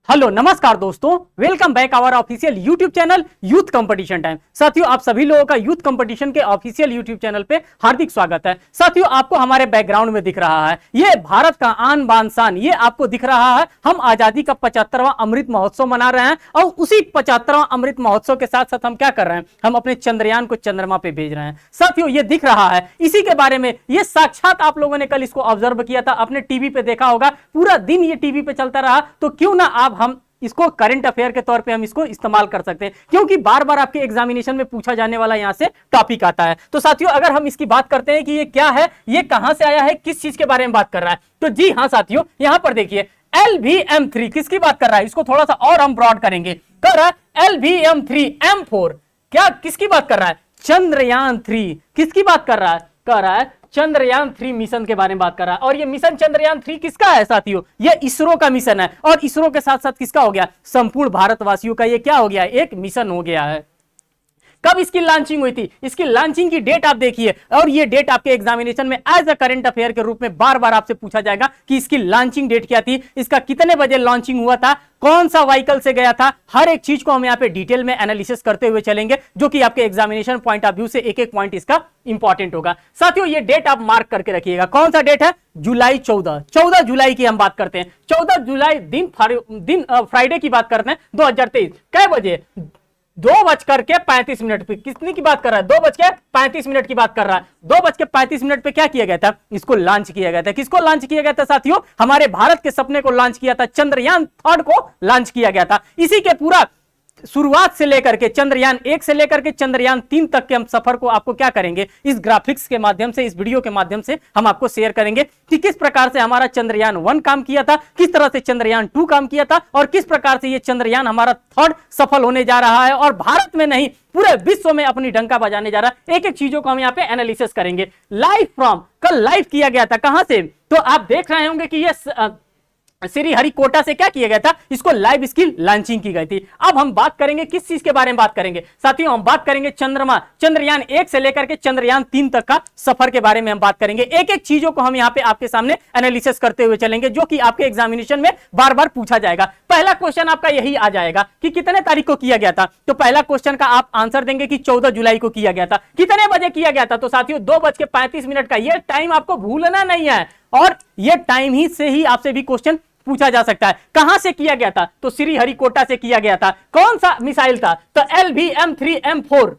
Hello नमस्कार दोस्तों, welcome back our official YouTube channel youth competition time. साथियों, आप सभी लोगों का यूथ कंपटीशन के ऑफिशियल यूट्यूब चैनल पे हार्दिक स्वागत है। साथियों, आपको हमारे बैकग्राउंड में दिख रहा है ये भारत का आन बान शान, ये आपको दिख रहा है। हम आजादी का 75वां अमृत महोत्सव मना रहे हैं और उसी 75वां अमृत महोत्सव के साथ साथ हम क्या कर रहे हैं, हम अपने चंद्रयान को चंद्रमा पे भेज रहे हैं। साथियों, ये दिख रहा है, इसी के बारे में ये साक्षात आप लोगों ने कल इसको ऑब्जर्व किया था, अपने टीवी पे देखा होगा, पूरा दिन ये टीवी पे चलता रहा। तो क्यों ना आप हम इसको करंट अफेयर के तौर पे हम इसको इस्तेमाल कर सकते हैं, क्योंकि बार बार आपके एग्जामिनेशन में पूछा जाने वाला यहां से टॉपिक आता है। तो साथियों, अगर हम इसकी बात करते हैं कि ये क्या है, ये कहां से आया है, किस चीज के बारे में बात कर रहा है, तो जी हां साथियों, यहां पर देखिए LVM3 किसकी बात कर रहा है, इसको थोड़ा सा और हम ब्रॉड करेंगे। कर रहा है LVM3 M4, क्या किसकी बात कर रहा है, चंद्रयान 3 किसकी बात कर रहा है, कर रहा है चंद्रयान 3 मिशन के बारे में बात कर रहा है। और ये मिशन चंद्रयान 3 किसका है साथियों, ये इसरो का मिशन है। और इसरो के साथ साथ किसका हो गया, संपूर्ण भारतवासियों का ये क्या हो गया, एक मिशन हो गया है। कब इसकी लॉन्चिंग हुई थी, इसकी लॉन्चिंग की डेट आप देखिए, और ये डेट आपके एग्जामिनेशन में एज अ करंट अफेयर के रूप में बार बार आपसे पूछा जाएगा कि इसकी लॉन्चिंग डेट क्या थी, इसका कितने बजे लॉन्चिंग हुआ था, कौन सा व्हीकल से गया था। हर एक चीज को हम यहाँ पे डिटेल में एनालिसिस करते हुए चलेंगे, जो कि आपके एग्जामिनेशन पॉइंट ऑफ व्यू से एक एक पॉइंट इसका इंपॉर्टेंट होगा। साथियों, ये डेट आप मार्क करके रखिएगा, कौन सा डेट है, जुलाई 14 जुलाई की हम बात करते हैं। 14 जुलाई दिन फ्राइडे की बात करते हैं 2023। कै बजे, 2:35 पे कितनी की बात कर रहा है, 2:35 की बात कर रहा है। 2:35 पे क्या किया गया था, इसको लॉन्च किया गया था। किसको लॉन्च किया गया था साथियों, हमारे भारत के सपने को लॉन्च किया था, चंद्रयान 3 को लॉन्च किया गया था। इसी के पूरा शुरुआत से लेकर के चंद्रयान 1 से लेकर के चंद्रयान 3 तक के हम सफर को आपको क्या करेंगे, इस ग्राफिक्स के माध्यम से, इस वीडियो के माध्यम से हम आपको शेयर करेंगे कि किस प्रकार से हमारा चंद्रयान 1 काम किया था, किस तरह से चंद्रयान 2 काम किया था, और किस प्रकार से ये चंद्रयान हमारा 3rd सफल होने जा रहा है। और भारत में नहीं, पूरे विश्व में अपनी डंका बजाने जा रहा है। एक एक चीजों को हम यहाँ पे एनालिसिस करेंगे। लाइव फ्रॉम, कल लाइव किया गया था, कहां से, तो आप देख रहे होंगे कि ये श्री हरिकोटा से क्या किया गया था, इसको लाइव इसकी लॉन्चिंग की गई थी। अब हम बात करेंगे किस चीज के बारे में बात करेंगे साथियों, हम बात करेंगे चंद्रयान 1 से लेकर के चंद्रयान 3 तक का सफर के बारे में हम बात करेंगे। एक एक चीजों को हम यहाँ पे आपके सामने एनालिसिस करते हुए चलेंगे, जो कि आपके एग्जामिनेशन में बार बार पूछा जाएगा। पहला क्वेश्चन आपका यही आ जाएगा कि कितने तारीख को किया गया था, तो पहला क्वेश्चन का आप आंसर देंगे कि 14 जुलाई को किया गया था। कितने बजे किया गया था, तो साथियों 2:35 का। यह टाइम आपको भूलना नहीं है, और यह टाइम ही से ही आपसे भी क्वेश्चन पूछा जा सकता है। कहां से किया गया था, तो श्री हरिकोटा से किया गया था। कौन सा मिसाइल था, तो LVM3 M4।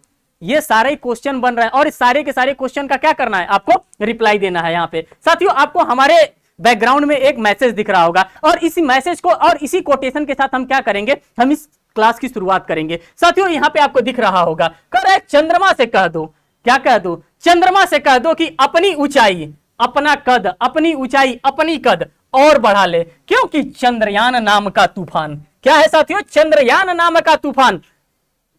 ये सारे क्वेश्चन बन रहे हैं, और इस सारे के सारे क्वेश्चन का क्या करना है, आपको रिप्लाई देना है। यहां पे साथियों, आपको हमारे बैकग्राउंड में एक मैसेज दिख रहा होगा, और इसी मैसेज को और इसी कोटेशन के साथ हम क्या करेंगे, हम इस क्लास की शुरुआत करेंगे। साथियों, यहां पे आपको दिख रहा होगा, करेक्ट, चंद्रमा से कह दो, क्या कह दो, चंद्रमा से कह दो कि अपनी ऊंचाई, अपना कद, अपनी ऊंचाई, अपनी कद और बढ़ा ले, क्योंकि चंद्रयान नाम का तूफान, क्या है साथियों, चंद्रयान नाम का तूफान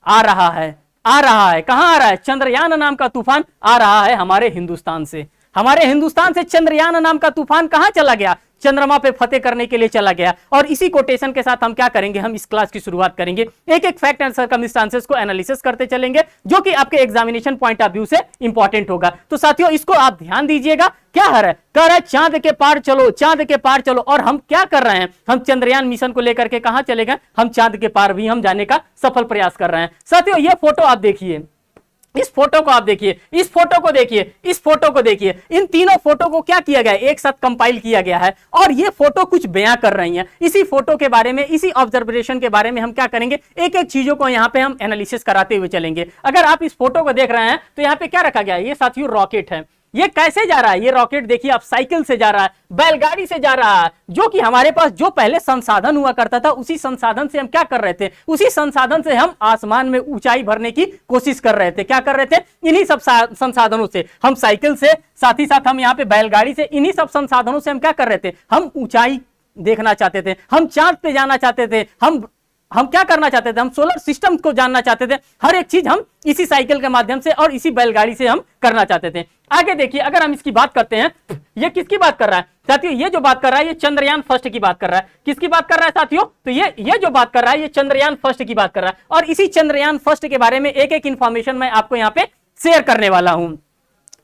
आ रहा है। आ रहा है, कहां आ रहा है, चंद्रयान नाम का तूफान आ रहा है हमारे हिंदुस्तान से। हमारे हिंदुस्तान से चंद्रयान नाम का तूफान कहां चला गया, चंद्रमा पे फतेह करने के लिए चला गया। और इसी कोटेशन के साथ हम क्या करेंगे, हम इस क्लास की शुरुआत करेंगे। एक एक फैक्ट एंड सर्कमस्टेंसेस को एनालिसिस करते चलेंगे, जो कि आपके एग्जामिनेशन पॉइंट ऑफ व्यू से इंपॉर्टेंट होगा। तो साथियों, इसको आप ध्यान दीजिएगा। क्या है, कह रहा है चांद के पार चलो, चांद के पार चलो। और हम क्या कर रहे हैं, हम चंद्रयान मिशन को लेकर के कहां चले गए, हम चांद के पार भी हम जाने का सफल प्रयास कर रहे हैं। साथियों, ये फोटो आप देखिए, इस फोटो को आप देखिए, इस फोटो को देखिए, इस फोटो को देखिए। इन तीनों फोटो को क्या किया गया है, एक साथ कंपाइल किया गया है, और ये फोटो कुछ बयां कर रही हैं। इसी फोटो के बारे में, इसी ऑब्जर्वेशन के बारे में हम क्या करेंगे, एक एक चीजों को यहाँ पे हम एनालिसिस कराते हुए चलेंगे। अगर आप इस फोटो को देख रहे हैं, तो यहाँ पे क्या रखा गया है, ये साथियों रॉकेट है। ये कैसे जा रहा है, ये रॉकेट देखिए आप, साइकिल से जा रहा है, बैलगाड़ी से जा रहा है, जो कि हमारे पास जो पहले संसाधन हुआ करता था, उसी संसाधन से हम क्या कर रहे थे, उसी संसाधन से हम आसमान में ऊंचाई भरने की कोशिश कर रहे थे। क्या कर रहे थे, इन्हीं सब संसाधनों से, हम साइकिल से, साथ ही साथ हम यहाँ पे बैलगाड़ी से, इन्हीं सब संसाधनों से हम क्या कर रहे थे, हम ऊंचाई देखना चाहते थे, हम चांद पे जाना चाहते थे, हम क्या करना चाहते थे, हम सोलर सिस्टम को जानना चाहते थे। हर एक चीज हम इसी साइकिल के माध्यम से और इसी बैलगाड़ी से हम करना चाहते थे। आगे देखिए, अगर हम इसकी बात करते हैं, ये किसकी बात कर रहा है साथियों, ये जो बात कर रहा है, ये चंद्रयान 1 की बात कर रहा है। किसकी बात कर रहा है साथियों, तो ये जो बात कर रहा है, ये चंद्रयान 1 की बात कर रहा है। और इसी चंद्रयान 1 के बारे में एक एक इंफॉर्मेशन मैं आपको यहाँ पे शेयर करने वाला हूं।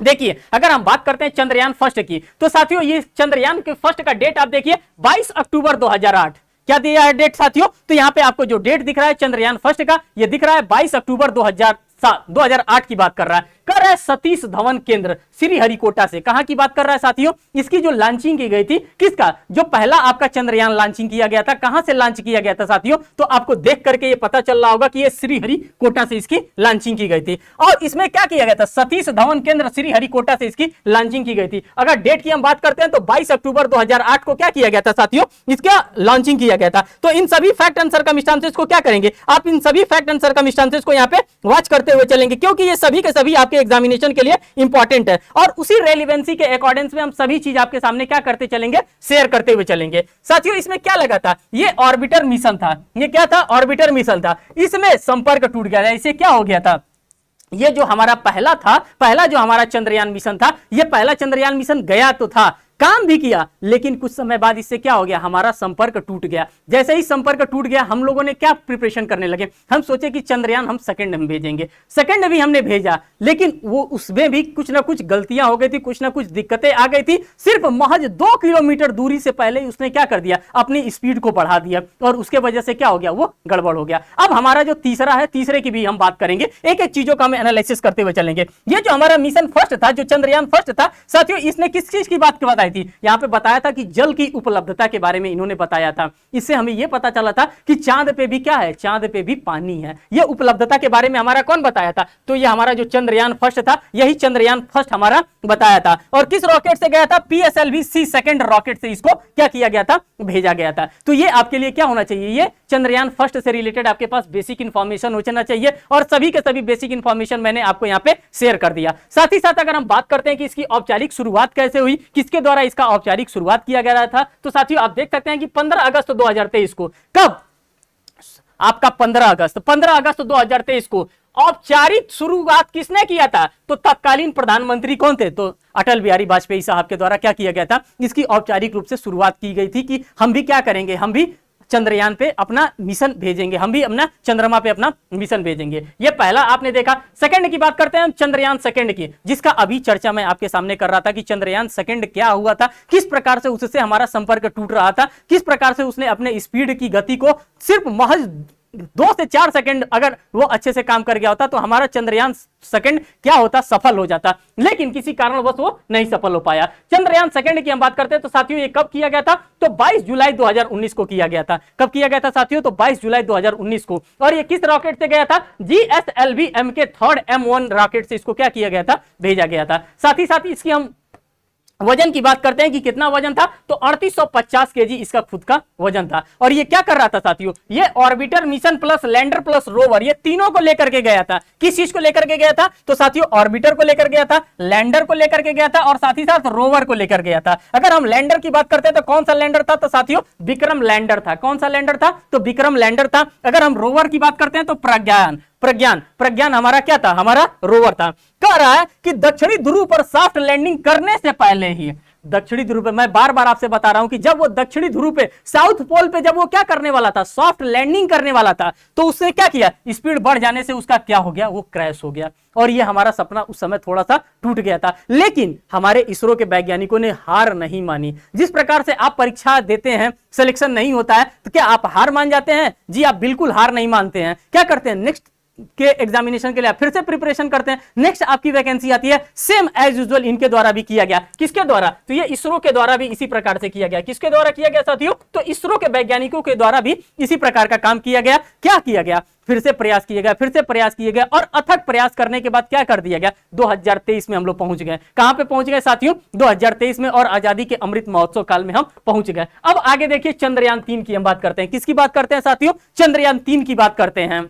देखिए, अगर हम बात करते हैं चंद्रयान 1 की, तो साथियों ये चंद्रयान के 1 का डेट आप देखिए 22 अक्टूबर 2008। क्या दिया है डेट साथियों? तो यहाँ पे आपको जो डेट दिख रहा है चंद्रयान फर्स्ट का, ये दिख रहा है 22 अक्टूबर 2008 की बात कर रहा है सतीश धवन केंद्र श्रीहरिकोटा से। कहां की बात कर रहा है साथियों? इसकी जो लॉन्चिंग की गई थी, किसका? जो पहला आपका चंद्रयान लॉन्चिंग किया गया था, कहां से लॉन्च किया गया था साथियों? तो आपको देख करके ये पता चल रहा होगा कि ये श्रीहरिकोटा से इसकी लॉन्चिंग की गई थी। और इसमें क्या किया गया था? सतीश धवन केंद्र श्रीहरिकोटा से इसकी लॉन्चिंग की गई थी। अगर डेट की हम बात करते हैं तो 22 अक्टूबर 2008 को क्या किया गया था साथियों? इसका लॉन्चिंग किया गया था। तो इन सभी फैक्ट एंड सर्कमस्टेंसेस को क्या करेंगे आप? इन सभी फैक्ट एंड सर्कमस्टेंसेस को यहाँ पे वॉच करते हुए चलेंगे, क्योंकि ये सभी के सभी आपके एग्जामिनेशन के लिए इंपॉर्टेंट है। और उसी रेलिवेंसी के अकॉर्डिंग में हम सभी चीज आपके सामने क्या करते चलेंगे? शेयर करते हुए चलेंगे। साथियों इसमें क्या लगा था? ये ऑर्बिटर मिशन था। ये क्या था? ऑर्बिटर मिशन था। इसमें संपर्क टूट गया था। इसे क्या हो गया था? ये जो हमारा पहला जो हमारा चंद्रयान मिशन था, ये पहला चंद्रयान मिशन गया तो था, काम भी किया, लेकिन कुछ समय बाद इससे क्या हो गया? हमारा संपर्क टूट गया। जैसे ही संपर्क टूट गया, हम लोगों ने क्या प्रिपरेशन करने लगे? हम सोचे कि चंद्रयान हम सेकंड में भेजेंगे। सेकंड भी हमने भेजा, लेकिन वो उसमें भी कुछ ना कुछ गलतियां हो गई थी, कुछ ना कुछ दिक्कतें आ गई थी। सिर्फ महज 2 किलोमीटर दूरी से पहले ही उसने क्या कर दिया? अपनी स्पीड को बढ़ा दिया, और उसके वजह से क्या हो गया? वो गड़बड़ हो गया। अब हमारा जो तीसरा है, तीसरे की भी हम बात करेंगे, एक एक चीजों का हम एनालिसिस करते हुए चलेंगे। ये जो हमारा मिशन फर्स्ट था, जो चंद्रयान फर्स्ट था साथियों, इसने किस चीज की बात बताई थी? यहां पे बताया था कि जल की उपलब्धता के बारे में इन्होंने बताया था। इससे हमें यह पता चला था कि चांद पे भी क्या है? चांद पे भी पानी है। यह उपलब्धता के बारे में हमारा कौन बताया था? तो यह हमारा जो चंद्रयान फर्स्ट था, यही चंद्रयान फर्स्ट हमारा बताया था। और किस रॉकेट से गया था? PSLV-C सेकंड रॉकेट से इसको क्या किया गया था? भेजा गया था। तो ये आपके लिए क्या होना चाहिए? ये चंद्रयान फर्स्ट से रिलेटेड आपके पास बेसिक इंफॉर्मेशन होना चाहिए, और सभी के सभी बेसिक इंफॉर्मेशन मैंने आपको यहां पे शेयर कर दिया। साथ ही साथ अगर हम बात करते हैं कि इसकी औपचारिक शुरुआत कैसे हुई, किसके द्वारा इसका औपचारिक शुरुआत किया गया था, तो साथियों आप देख सकते हैं कि 15 अगस्त 2023 को, कब? आपका 15 अगस्त 2023 को औपचारिक शुरुआत किसने किया था? तो तत्कालीन प्रधानमंत्री कौन थे? तो अटल बिहारी वाजपेयी साहब के द्वारा क्या किया गया था? इसकी औपचारिक रूप से शुरुआत की गई थी कि हम भी क्या करेंगे? हम भी चंद्रयान पे अपना मिशन भेजेंगे, हम भी अपना चंद्रमा पे अपना मिशन भेजेंगे। ये पहला आपने देखा। सेकंड की बात करते हैं हम, चंद्रयान सेकंड की, जिसका अभी चर्चा मैं आपके सामने कर रहा था कि चंद्रयान सेकंड क्या हुआ था, किस प्रकार से उससे हमारा संपर्क टूट रहा था, किस प्रकार से उसने अपने स्पीड की गति को सिर्फ महज 2 से 4 सेकंड अगर वो अच्छे से काम कर गया होता तो हमारा चंद्रयान सेकंड क्या होता? सफल हो जाता। लेकिन किसी कारणवश वो नहीं सफल हो पाया। चंद्रयान सेकंड की हम बात करते हैं तो साथियों ये कब किया गया था? तो 22 जुलाई 2019 को किया गया था। कब किया गया था साथियों? तो 22 जुलाई 2019 को। और ये किस रॉकेट से गया था? GSLV-M के थर्ड M1 रॉकेट से इसको क्या किया गया था? भेजा गया था। साथ ही साथ इसकी हम वजन की बात करते हैं कि कितना वजन था? तो 3850 केजी इसका खुद का वजन था। और ये क्या कर रहा था साथियों? ये orbiter mission plus lander plus rover, ये तीनों को लेकर के गया था। किस चीज को लेकर के गया था? तो साथियों ऑर्बिटर को लेकर गया था, लैंडर को लेकर के गया था, और साथ ही साथ रोवर को लेकर गया था। अगर हम लैंडर की बात करते हैं तो कौन सा लैंडर था? तो साथियों विक्रम लैंडर था। कौन सा लैंडर था? तो विक्रम लैंडर था। अगर हम रोवर की बात करते हैं तो प्रज्ञान हमारा क्या था? हमारा रोवर था। कह रहा है कि दक्षिणी ध्रुव पर सॉफ्ट लैंडिंग करने से पहले ही, दक्षिणी ध्रुव पे, मैं बार बार आपसे बता रहा हूं कि जब वो दक्षिणी ध्रुव पे, साउथ पोल पे जब वो क्या करने वाला था? सॉफ्ट लैंडिंग करने वाला था, तो उसने क्या किया? स्पीड बढ़ जाने से उसका क्या हो गया? वो क्रैश हो गया। और ये हमारा सपना उस समय थोड़ा सा टूट गया था। लेकिन हमारे इसरो के वैज्ञानिकों ने हार नहीं मानी। जिस प्रकार से आप परीक्षा देते हैं, सिलेक्शन नहीं होता है, तो क्या आप हार मान जाते हैं? जी आप बिल्कुल हार नहीं मानते हैं। क्या करते हैं? नेक्स्ट के एग्जामिनेशन के लिए फिर से प्रिपरेशन करते हैं। नेक्स्ट आपकी वैकेंसी आती है, सेम एज यूजुअल इनके द्वारा भी किया गया। किसके द्वारा? तो ये इसरो के द्वारा भी इसी प्रकार से किया गया। किसके द्वारा किया गया साथियों? तो इसरो के वैज्ञानिकों के द्वारा भी इसी प्रकार का काम किया गया। क्या किया गया? फिर से प्रयास किया गया, फिर से प्रयास किए गए, और अथक प्रयास करने के बाद क्या कर दिया गया? 2023 में हम लोग पहुंच गए। कहां पे पहुंच गए साथियों? 2023 में, और आजादी के अमृत महोत्सव काल में हम पहुंच गए। अब आगे देखिए चंद्रयान 3 की हम बात करते हैं। किसकी बात करते हैं साथियों? चंद्रयान 3 की बात करते हैं।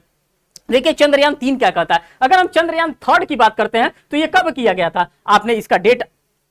देखिए चंद्रयान 3 क्या कहता है। अगर हम चंद्रयान थर्ड की बात करते हैं तो ये कब किया गया था? आपने इसका डेट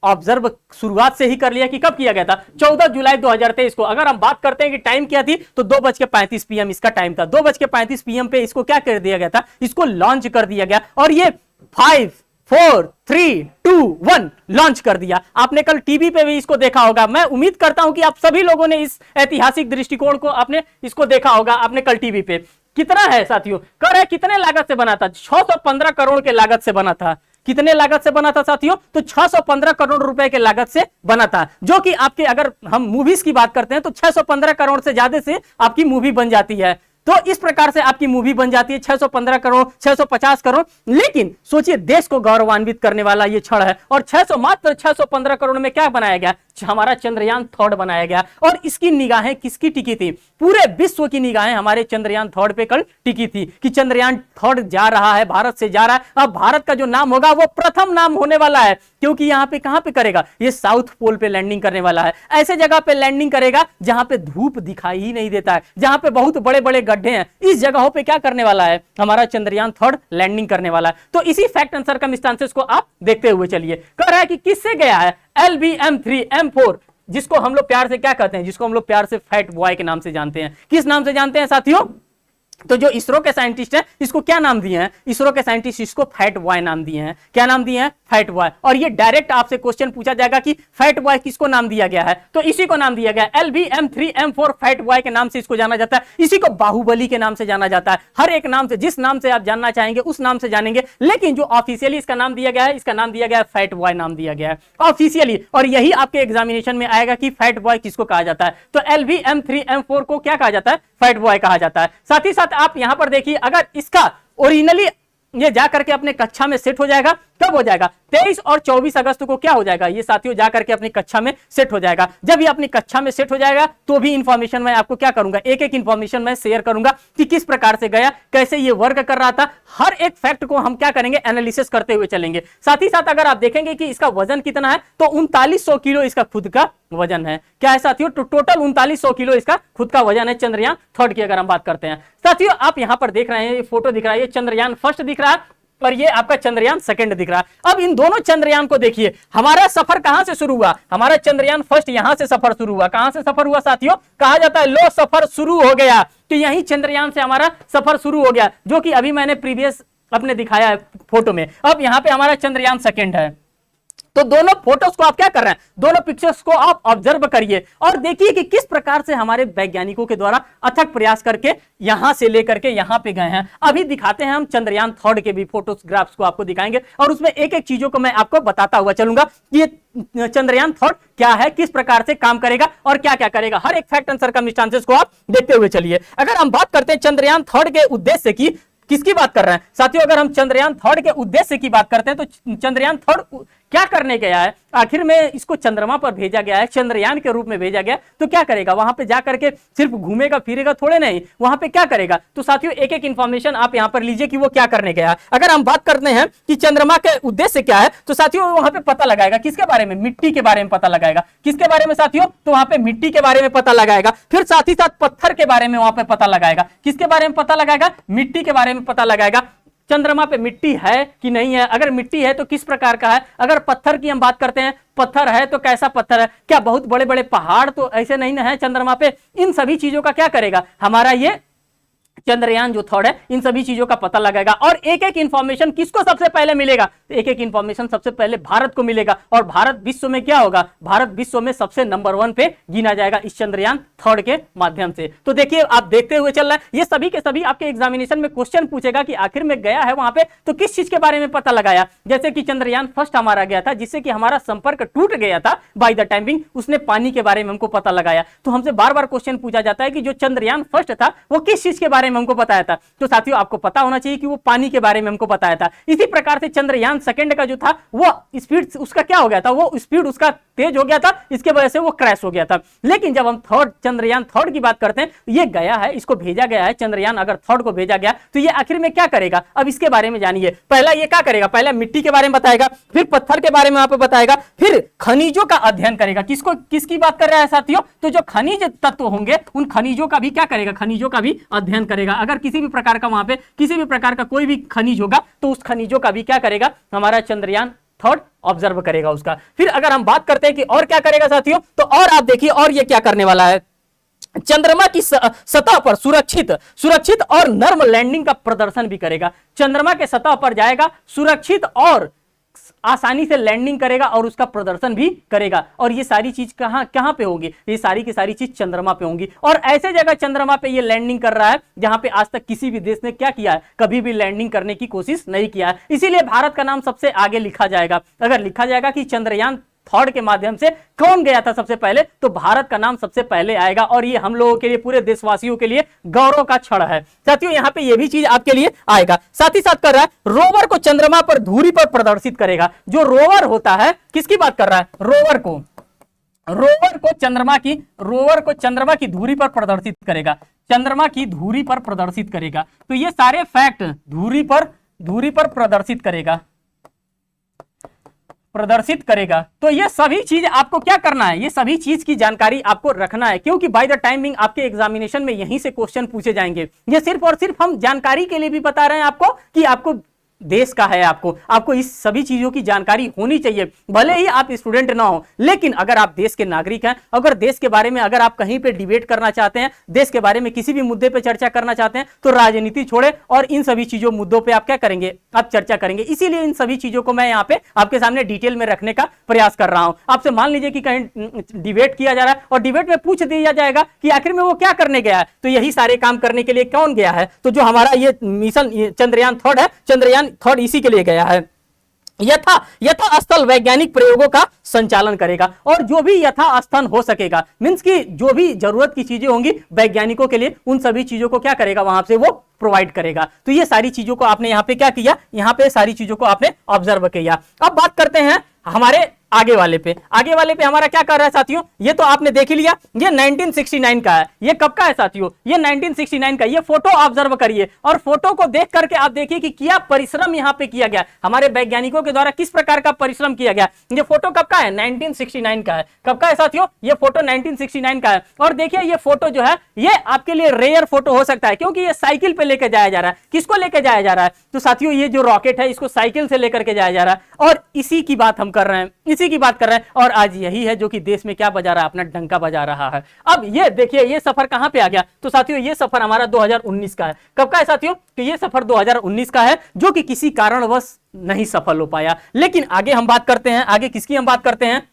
ऑब्जर्व शुरुआत से ही कर लिया कि कब किया गया था? 14 जुलाई 2023 को। अगर हम बात करते हैं कि टाइम क्या थी, तो 2:35 PM इसका टाइम था। 2:35 PM पे इसको क्या कर दिया गया था? इसको लॉन्च कर दिया गया, और ये 5 4 3 2 1 लॉन्च कर दिया। आपने कल टीवी पे भी इसको देखा होगा। मैं उम्मीद करता हूं कि आप सभी लोगों ने इस ऐतिहासिक दृष्टिकोण को आपने इसको देखा होगा। आपने कल टीवी पे कितना है साथियों? कर है कितने लागत से बना था? 615 करोड़ के लागत से बना था। कितने लागत से बना था साथियों? तो 615 करोड़ रुपए के लागत से बना था, जो कि आपके अगर हम मूवीज की बात करते हैं तो 615 करोड़ से ज्यादा से आपकी मूवी बन जाती है। तो इस प्रकार से आपकी मूवी बन जाती है 615 करोड़, 650 करोड़। लेकिन सोचिए, देश को गौरवान्वित करने वाला ये क्षण है, और मात्र 615 करोड़ में क्या बनाया गया? हमारा चंद्रयान 3 बनाया गया। और इसकी निगाहें किसकी टिकी थी? पूरे विश्व की निगाहें हमारे चंद्रयान 3 पे कल टिकी थी कि चंद्रयान 3 जा रहा है, भारत से जा रहा है। अब भारत का जो नाम होगा वो प्रथम नाम होने वाला है, क्योंकि यहां पे कहां पे करेगा? ये साउथ पोल पे लैंडिंग करने वाला है। ऐसे जगह पे लैंडिंग करेगा जहां पे धूप दिखाई ही नहीं देता है, जहां पे बहुत बड़े बड़े गड्ढे हैं। इस जगहों पे क्या करने वाला है? हमारा चंद्रयान 3 लैंडिंग करने वाला है। तो इसी फैक्ट एंड सर्कमस्टांसेस को आप देखते हुए चलिए। कह रहा है कि किससे गया है? LVM-3M4, जिसको हम लोग प्यार से क्या कहते हैं? जिसको हम लोग प्यार से फैट बॉय के नाम से जानते हैं। किस नाम से जानते हैं साथियों? तो जो इसरो के साइंटिस्ट हैं, इसको क्या नाम दिए हैं? इसरो के साइंटिस्ट इसको फैट बॉय नाम दिए हैं। क्या नाम दिए हैं? Fat boy. और ये डायरेक्ट आपसे क्वेश्चन पूछा जाएगा कि फैट बॉय किसको नाम दिया गया है? तो इसी को नाम दिया गया है LVM-3M4, फैट बॉय के नाम से इसको जाना जाता है। इसी को बाहुबली के नाम से जाना जाता है। हर एक नाम से, जिस नाम से आप जानना चाहेंगे उस नाम से जानेंगे, लेकिन जो ऑफिशियली इसका नाम दिया गया है, इसका नाम दिया गया है फैट बॉय, नाम दिया गया है ऑफिशियली। और यही आपके एग्जामिनेशन में आएगा कि फैट बॉय किसको कहा जाता है। तो LVM-3M4 को क्या कहा जाता है? फैट बॉय कहा जाता है। साथ ही साथ आप यहां पर देखिए, अगर इसका ओरिजिनली ये जाकर के अपने कक्षा में सेट हो जाएगा, कब हो जाएगा? 23 और 24 अगस्त को क्या हो जाएगा? ये साथियों जाकर के अपनी कक्षा में सेट हो जाएगा। जब ये अपनी कक्षा में सेट हो जाएगा तो भी इंफॉर्मेशन मैं आपको क्या करूंगा? एक एक इंफॉर्मेशन मैं शेयर करूंगा कि किस प्रकार से गया, कैसे ये वर्क कर रहा था। हर एक फैक्ट को हम क्या करेंगे? एनालिसिस करते हुए चलेंगे। साथ ही साथ अगर आप देखेंगे कि इसका वजन कितना है, तो 3900 किलो इसका खुद का वजन है। क्या है साथियों? तो टोटल 3900 किलो इसका खुद का वजन है चंद्रयान 3 की अगर हम बात करते हैं। साथियों आप यहां पर देख रहे हैं, ये फोटो दिख रहा है, ये चंद्रयान 1 दिख रहा है और ये आपका चंद्रयान 2 दिख रहा है। अब इन दोनों चंद्रयान को देखिए, हमारा सफर कहां से शुरू हुआ? हमारा चंद्रयान 1 यहां से सफर शुरू हुआ। कहां से सफर हुआ साथियों? कहा जाता है लो सफर शुरू हो गया। तो यही चंद्रयान से हमारा सफर शुरू हो गया, जो कि अभी मैंने प्रीवियस अपने दिखाया है फोटो में। अब यहां पे हमारा चंद्रयान 2 है। तो दोनों फोटोज को आप क्या कर रहे हैं? दोनों पिक्चर्स को आप ऑब्जर्व करिए और देखिए कि किस प्रकार से हमारे वैज्ञानिकों के द्वारा अथक प्रयास करके यहां से लेकर के यहां पे गए हैं। अभी दिखाते हैं हम चंद्रयान 3 के भी फोटोग्राफ्स को आपको दिखाएंगे और उसमें एक एक चीजों को मैं आपको बताता हुआ चलूंगा कि ये चंद्रयान 3 क्या है, किस प्रकार से काम करेगा और क्या क्या करेगा। हर एक फैक्ट एंड सर्कमस्टांसेस को आप देखते हुए चलिए। अगर हम बात करते हैं चंद्रयान 3 के उद्देश्य की, किसकी बात कर रहे हैं साथियों? अगर हम चंद्रयान 3 के उद्देश्य की बात करते हैं तो चंद्रयान 3 क्या करने गया है? आखिर में इसको चंद्रमा पर भेजा गया है, चंद्रयान के रूप में भेजा गया। तो क्या करेगा वहां पे जाकर के? सिर्फ घूमेगा फिरेगा थोड़े नहीं, वहां पे क्या करेगा? तो साथियों एक एक इंफॉर्मेशन आप यहां पर लीजिए कि वो क्या करने गया। अगर हम बात करते हैं कि चंद्रमा के उद्देश्य क्या है, तो साथियों वहां पे पता लगाएगा किसके बारे में? मिट्टी के बारे में पता लगाएगा। किसके बारे में साथियों? तो वहां पे मिट्टी के बारे में पता लगाएगा। फिर साथ ही साथ पत्थर के बारे में वहां पे पता लगाएगा। किसके बारे में पता लगाएगा? मिट्टी के बारे में पता लगाएगा। चंद्रमा पे मिट्टी है कि नहीं है, अगर मिट्टी है तो किस प्रकार का है, अगर पत्थर की हम बात करते हैं, पत्थर है तो कैसा पत्थर है, क्या बहुत बड़े बड़े पहाड़ तो ऐसे नहीं ना है चंद्रमा पे। इन सभी चीजों का क्या करेगा हमारा ये चंद्रयान जो 3 है, इन सभी चीजों का पता लगाएगा। और एक एक इंफॉर्मेशन किसको सबसे पहले मिलेगा? एक एक इंफॉर्मेशन सबसे पहले भारत को मिलेगा और भारत विश्व में क्या होगा? भारत विश्व में सबसे नंबर 1 पे गिना जाएगा इस चंद्रयान 3 के माध्यम से। तो देखिए आप देखते हुए चल रहा है, ये सभी के सभी आपके एग्जामिनेशन में क्वेश्चन पूछेगा कि आखिर में गया है वहां पे तो किस चीज के बारे में पता लगाया। जैसे कि चंद्रयान 1 हमारा गया था, जिससे कि हमारा संपर्क टूट गया था बाय द टाइमिंग, उसने पानी के बारे में हमको पता लगाया। तो हमसे बार बार क्वेश्चन पूछा जाता है कि जो चंद्रयान 1 था वो किस चीज के बारे में हमको बताया था। तो साथियों आपको पता होना चाहिए कि वो पानी के बारे में हमको बताया था। इसी प्रकार से चंद्रयान 2 का जो था वो स्पीड उसका क्या हो गया था? वो स्पीड उसका तेज हो गया था, इसके वजह से वो क्रैश हो गया था। लेकिन जब हम चंद्रयान 3 की बात करते हैं, ये गया है, इसको भेजा गया है चंद्रयान अगर 3 को भेजा गया तो ये आखिर में क्या करेगा? अब इसके बारे में जानिए। पहला ये क्या करेगा? पहले मिट्टी के बारे में बताएगा, फिर पत्थर के बारे में वहां पे बताएगा, फिर खनिजों का अध्ययन करेगा। किसकी बात कर रहा है साथियों? तो जो खनिज तत्व होंगे उन खनिजों का भी क्या करेगा? खनिजों का भी अध्ययन करेगा। अगर किसी भी प्रकार का वहां पे किसी भी प्रकार का कोई भी खनिज होगा तो उस खनिजों का भी क्या करेगा हमारा चंद्रयान 3 ऑब्जर्व करेगा उसका। फिर अगर हम बात करते हैं कि और क्या करेगा साथियों, तो और आप देखिए और ये क्या करने वाला है। चंद्रमा की सतह पर सुरक्षित और नर्म लैंडिंग का प्रदर्शन भी करेगा। चंद्रमा के सतह पर जाएगा, सुरक्षित और आसानी से लैंडिंग करेगा और उसका प्रदर्शन भी करेगा। और ये सारी चीज कहां पे होगी? ये सारी की सारी चीज चंद्रमा पे होंगी। और ऐसे जगह चंद्रमा पे ये लैंडिंग कर रहा है जहां पे आज तक किसी भी देश ने क्या किया है, कभी भी लैंडिंग करने की कोशिश नहीं किया है। इसीलिए भारत का नाम सबसे आगे लिखा जाएगा। अगर लिखा जाएगा कि चंद्रयान थर्ड के माध्यम से कौन गया था सबसे पहले, तो भारत का नाम सबसे पहले आएगा। और ये हम लोगों के लिए, पूरे देशवासियों के लिए गौरव का क्षण है। साथियों यहां पे ये भी चीज आपके लिए आएगा। साथ ही साथ कर रहा है, रोवर को चंद्रमा पर धुरी पर प्रदर्शित करेगा। जो रोवर होता है, किसकी बात कर रहा है? रोवर को चंद्रमा की धुरी पर प्रदर्शित करेगा। चंद्रमा की धुरी पर प्रदर्शित करेगा। तो ये सारे फैक्ट धुरी पर प्रदर्शित करेगा। तो ये सभी चीज आपको क्या करना है? ये सभी चीज की जानकारी आपको रखना है, क्योंकि बाय द टाइमिंग आपके एग्जामिनेशन में यहीं से क्वेश्चन पूछे जाएंगे। ये सिर्फ और सिर्फ हम जानकारी के लिए भी बता रहे हैं आपको कि आपको देश का है, आपको इस सभी चीजों की जानकारी होनी चाहिए। भले ही आप स्टूडेंट ना हो, लेकिन अगर आप देश के नागरिक हैं, अगर देश के बारे में अगर आप कहीं पे डिबेट करना चाहते हैं, देश के बारे में किसी भी मुद्दे पे चर्चा करना चाहते हैं, तो राजनीति छोड़े और इन सभी चीजों मुद्दों पे आप क्या करेंगे? आप चर्चा करेंगे। इसीलिए इन सभी चीजों को मैं यहाँ पे आपके सामने डिटेल में रखने का प्रयास कर रहा हूं। आपसे मान लीजिए कि कहीं डिबेट किया जा रहा है और डिबेट में पूछ दिया जाएगा कि आखिर में वो क्या करने गया है, तो यही सारे काम करने के लिए कौन गया है? तो जो हमारा ये मिशन चंद्रयान थर्ड है, चंद्रयान थर्ड इसी के लिए गया है। यथा स्थल वैज्ञानिक प्रयोगों का संचालन करेगा। और जो भी यथा स्थल हो सकेगा, मींस की जो भी जरूरत की चीजें होंगी वैज्ञानिकों के लिए, उन सभी चीजों को क्या करेगा? वहां से वो प्रोवाइड करेगा। तो ये सारी चीजों को आपने यहाँ पे क्या किया? यहाँ पे सारी चीजों को आपने ऑब्जर्व किया। अब बात करते हैं हमारे आगे वाले पे हमारा क्या कर रहा है साथियों? ये तो आपने देख ही लिया, ये 1969 का है। ये कब का है साथियों? ये 1969 का। ये फोटो ऑब्जर्व करिए और फोटो को देख करके आप देखिए कि क्या परिश्रम यहाँ पे किया गया, हमारे वैज्ञानिकों के द्वारा किस प्रकार का परिश्रम किया गया। ये फोटो कब का है? 1969 का है। कब का है साथियों? ये फोटो 1969 का है। और देखिए ये फोटो जो है, ये आपके लिए रेयर फोटो हो सकता है, क्योंकि ये साइकिल पे लेकर जाया जा रहा है। किसको लेकर जाया जा रहा है? तो साथियों ये जो रॉकेट है, इसको साइकिल से लेकर के जाया जा रहा है। और इसी की बात हम कर रहे हैं, इसी की बात कर रहे हैं। और आज यही है जो कि देश में क्या बजा रहा है? अपना डंका बजा रहा है। अब ये देखिए, ये सफर कहां पे आ गया? तो साथियों ये सफर हमारा 2019 का है। कब का है साथियों? कि ये सफर 2019 का है, जो कि किसी कारणवश नहीं सफल हो पाया। लेकिन आगे हम बात करते हैं, आगे किसकी हम बात करते हैं?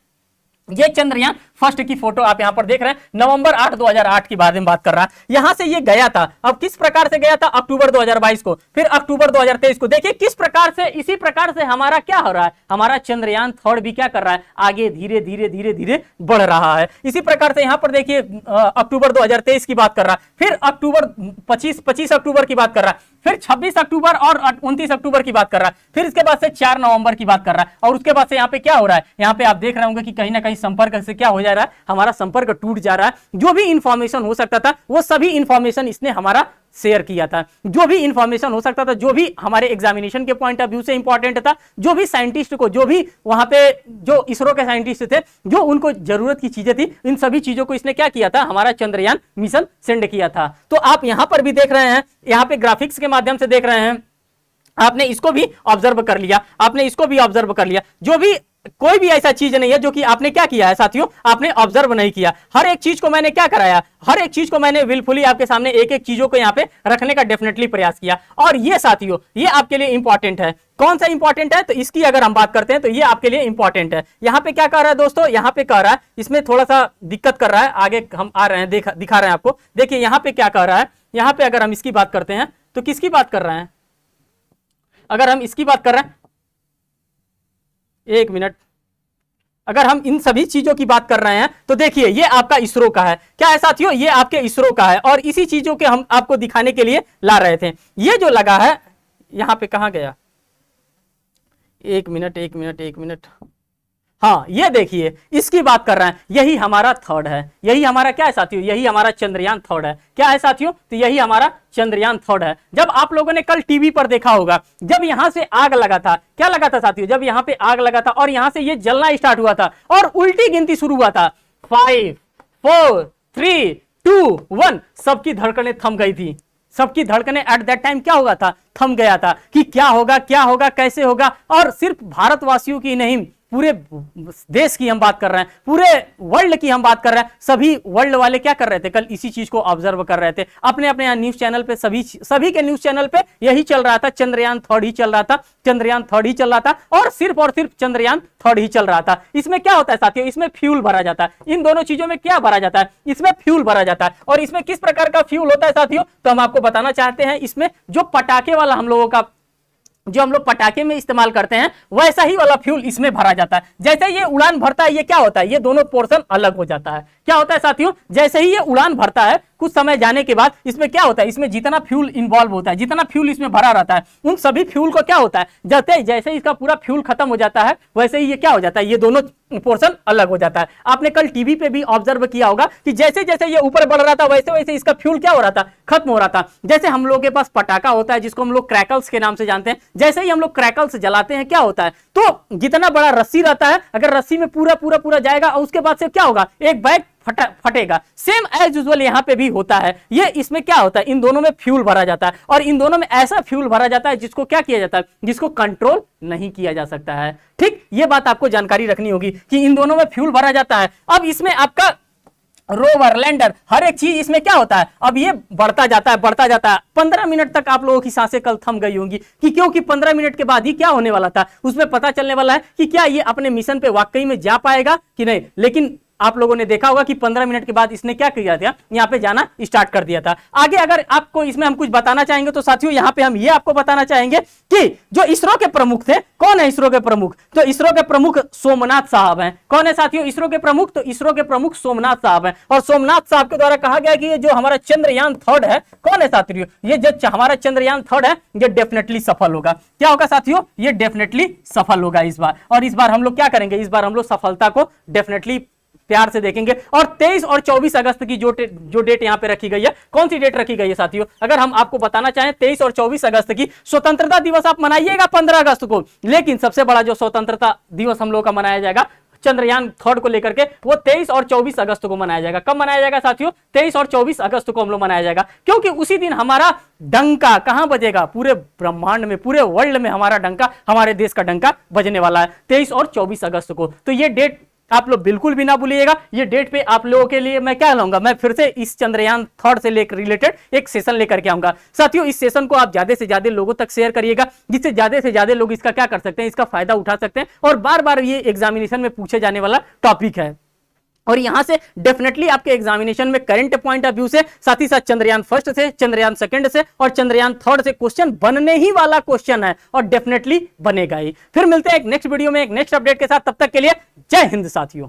ये चंद्रयान फर्स्ट की फोटो आप यहां पर देख रहे हैं, नवंबर 8 2008 की बारे में बात कर रहा है। यहां से ये गया था। अब किस प्रकार से गया था? अक्टूबर 2022 को, फिर अक्टूबर 2023 को। देखिए किस प्रकार से, इसी प्रकार से हमारा क्या हो रहा है? हमारा चंद्रयान थर्ड भी क्या कर रहा है? आगे धीरे धीरे धीरे धीरे बढ़ रहा है। इसी प्रकार से यहां पर देखिए अक्टूबर 2023 की बात कर रहा है, फिर अक्टूबर 25 अक्टूबर की बात कर रहा है, फिर 26 अक्टूबर और 29 अक्टूबर की बात कर रहा है, फिर इसके बाद से 4 नवंबर की बात कर रहा है। और उसके बाद से यहाँ पे क्या हो रहा है? यहाँ पे आप देख रहे होंगे कि कहीं ना कहीं संपर्क से क्या हो जा रहा है? हमारा संपर्क टूट जा रहा है। जो भी इंफॉर्मेशन हो सकता था, वो सभी इंफॉर्मेशन इसने हमारा शेयर किया था। जो भी इंफॉर्मेशन हो सकता था, जो भी हमारे एग्जामिनेशन के पॉइंट ऑफ व्यू से इंपॉर्टेंट था, जो भी साइंटिस्ट को, जो भी वहां पे जो इसरो के साइंटिस्ट थे, जो उनको जरूरत की चीजें थी, इन सभी चीजों को इसने क्या किया था? हमारा चंद्रयान मिशन सेंड किया था। तो आप यहां पर भी देख रहे हैं, यहां पे ग्राफिक्स के माध्यम से देख रहे हैं, आपने इसको भी ऑब्जर्व कर लिया, आपने इसको भी ऑब्जर्व कर लिया। जो भी कोई भी ऐसा चीज नहीं है जो कि आपने क्या किया है साथियों? आपने ऑब्जर्व नहीं किया। हर एक चीज को मैंने क्या कराया? हर एक चीज को मैंने विलफुली आपके सामने एक एक चीजों को यहाँ पे रखने का डेफिनेटली प्रयास किया। और ये साथियों, ये आपके लिए इंपॉर्टेंट है। कौन सा इंपॉर्टेंट है? तो इसकी अगर हम बात करते हैं तो ये आपके लिए इंपॉर्टेंट है। यहाँ पे क्या कर रहा है दोस्तों? यहाँ पे कह रहा है, इसमें थोड़ा सा दिक्कत कर रहा है, आगे हम आ रहे हैं, दिखा रहे हैं आपको। देखिए यहाँ पे क्या कह रहा है, यहाँ पे अगर हम इसकी बात करते हैं तो किसकी बात कर रहे हैं? अगर हम इसकी बात कर रहे हैं, एक मिनट, अगर हम इन सभी चीजों की बात कर रहे हैं तो देखिए ये आपका इसरो का है। क्या है साथियों? ये आपके इसरो का है। और इसी चीजों के हम आपको दिखाने के लिए ला रहे थे। ये जो लगा है, यहां पे कहां गया? एक मिनट, हाँ ये देखिए, इसकी बात कर रहे हैं। यही हमारा थर्ड है। यही हमारा क्या है साथियों? यही हमारा चंद्रयान थर्ड है। क्या है साथियों? तो यही हमारा चंद्रयान थर्ड है। जब आप लोगों ने कल टीवी पर देखा होगा, जब यहां से आग लगा था, क्या लगा था साथियों? जब यहां पे आग लगा था और यहां से ये जलना स्टार्ट हुआ था और उल्टी गिनती शुरू हुआ था, 5 4 3 2 1, सबकी धड़कनें थम गई थी। सबकी धड़कनें एट दैट टाइम क्या होगा था? थम गया था कि क्या होगा, क्या होगा, कैसे होगा। और सिर्फ भारतवासियों की नहीं, पूरे देश की हम बात कर रहे हैं, पूरे वर्ल्ड की हम बात कर रहे हैं। सभी वर्ल्ड वाले क्या कर रहे थे, कल इसी चीज को ऑब्जर्व कर रहे थे अपने अपने यहाँ न्यूज चैनल पे, सभी के न्यूज चैनल पे यही चल रहा था, चंद्रयान 3 ही चल रहा था, चंद्रयान 3 ही चल रहा था, और सिर्फ चंद्रयान 3 ही चल रहा था। इसमें क्या होता है साथियों, इसमें फ्यूल भरा जाता है। इन दोनों चीजों में क्या भरा जाता है, इसमें फ्यूल भरा जाता है। और इसमें किस प्रकार का फ्यूल होता है साथियों, तो हम आपको बताना चाहते हैं। इसमें जो पटाखे वाला हम लोगों का, जो हम लोग पटाखे में इस्तेमाल करते हैं, वैसा ही वाला फ्यूल इसमें भरा जाता है। जैसे ये उड़ान भरता है, ये क्या होता है, ये दोनों पोर्शन अलग हो जाता है। क्या होता है साथियों, जैसे ही ये उड़ान भरता है, कुछ समय जाने के बाद इसमें क्या होता है, इसमें जितना फ्यूल इन्वॉल्व होता है, जितना फ्यूल इसमें भरा रहता है, उन सभी फ्यूल को क्या होता है, जैसे इसका पूरा फ्यूल खत्म हो जाता है, वैसे ही ये क्या हो जाता है, ये दोनों पोर्शन अलग हो जाता है। आपने कल टीवी पे भी ऑब्जर्व किया होगा कि जैसे जैसे ये ऊपर बढ़ रहा था, वैसे वैसे इसका फ्यूल क्या हो रहा था, खत्म हो रहा था। जैसे हम लोग के पास पटाखा होता है, जिसको हम लोग क्रैकल्स के नाम से जानते हैं। जैसे ही हम लोग क्रैकल्स जलाते हैं, क्या होता है, तो जितना बड़ा रस्सी रहता है, अगर रस्सी में पूरा जाएगा, और उसके बाद से क्या होगा, एक बैग फटेगा। सेम एज यूजुअल यहां पे भी होता है। ये इसमें क्या होता है, इन दोनों में फ्यूल भरा जाता है, और इन दोनों में ऐसा फ्यूल भरा जाता है जिसको क्या किया जाता है, जिसको कंट्रोल नहीं किया जा सकता है। ठीक, ये बात आपको जानकारी रखनी होगी कि इन दोनों में फ्यूल भरा जाता है। अब इसमें आपका रोवर, लैंडर, हर एक चीज इसमें क्या होता है, अब ये बढ़ता जाता है। 15 मिनट तक आप लोगों की सांसें कल थम गई होंगी कि क्योंकि 15 मिनट के बाद ही क्या होने वाला था, उसमें पता चलने वाला है कि क्या ये अपने मिशन पे वाकई में जा पाएगा कि नहीं। लेकिन आप लोगों ने देखा होगा कि 15 मिनट के बाद इसने क्या किया था, यहाँ पे जाना स्टार्ट कर दिया था। आगे अगर आपको इसमें हम कुछ बताना चाहेंगे तो साथियों, यहाँ पे हम ये आपको बताना चाहेंगे कि जो इसरो के प्रमुख थे, कौन है इसरो के प्रमुख, तो इसरो के प्रमुख सोमनाथ साहब हैं। कौन है साथियों इसरो के प्रमुख, तो इसरो के प्रमुख सोमनाथ साहब हैं। और सोमनाथ साहब के द्वारा कहा गया कि ये जो हमारा चंद्रयान 3 है, कौन है साथियों, ये जो हमारा चंद्रयान 3 है, ये डेफिनेटली सफल होगा। क्या होगा साथियों, ये डेफिनेटली सफल होगा इस बार। और इस बार हम लोग क्या करेंगे, इस बार हम लोग सफलता को डेफिनेटली प्यार से देखेंगे। और 23 और 24 अगस्त की जो डेट यहां पे रखी गई है, कौन सी डेट रखी गई है साथियों, अगर हम आपको बताना चाहें 23 और 24 अगस्त की स्वतंत्रता दिवस आप मनाइएगा 15 अगस्त को, लेकिन सबसे बड़ा जो स्वतंत्रता दिवस हम लोग का मनाया जाएगा चंद्रयान 3 को लेकर के, वो 23 और 24 अगस्त को मनाया जाएगा। कब मनाया जाएगा साथियों, 23 और 24 अगस्त को हम लोग मनाया जाएगा, क्योंकि उसी दिन हमारा डंका कहां बजेगा, पूरे ब्रह्मांड में, पूरे वर्ल्ड में हमारा डंका, हमारे देश का डंका बजने वाला है 23 और 24 अगस्त को। तो ये डेट आप लोग बिल्कुल भी ना भूलिएगा। ये डेट पे आप लोगों के लिए मैं क्या लाऊंगा, मैं फिर से इस चंद्रयान 3 से लेकर रिलेटेड एक सेशन लेकर के आऊंगा। साथियों, इस सेशन को आप ज्यादा से ज्यादा लोगों तक शेयर करिएगा, जिससे ज्यादा से ज्यादा लोग इसका क्या कर सकते हैं, इसका फायदा उठा सकते हैं। और बार बार ये एग्जामिनेशन में पूछे जाने वाला टॉपिक है, और यहां से डेफिनेटली आपके एग्जामिनेशन में करंट पॉइंट ऑफ व्यू से, साथ ही साथ चंद्रयान 1 से, चंद्रयान 2 से और चंद्रयान 3 से क्वेश्चन बनने ही वाला क्वेश्चन है, और डेफिनेटली बनेगा ही। फिर मिलते हैं एक नेक्स्ट वीडियो में एक नेक्स्ट अपडेट के साथ, तब तक के लिए जय हिंद साथियों।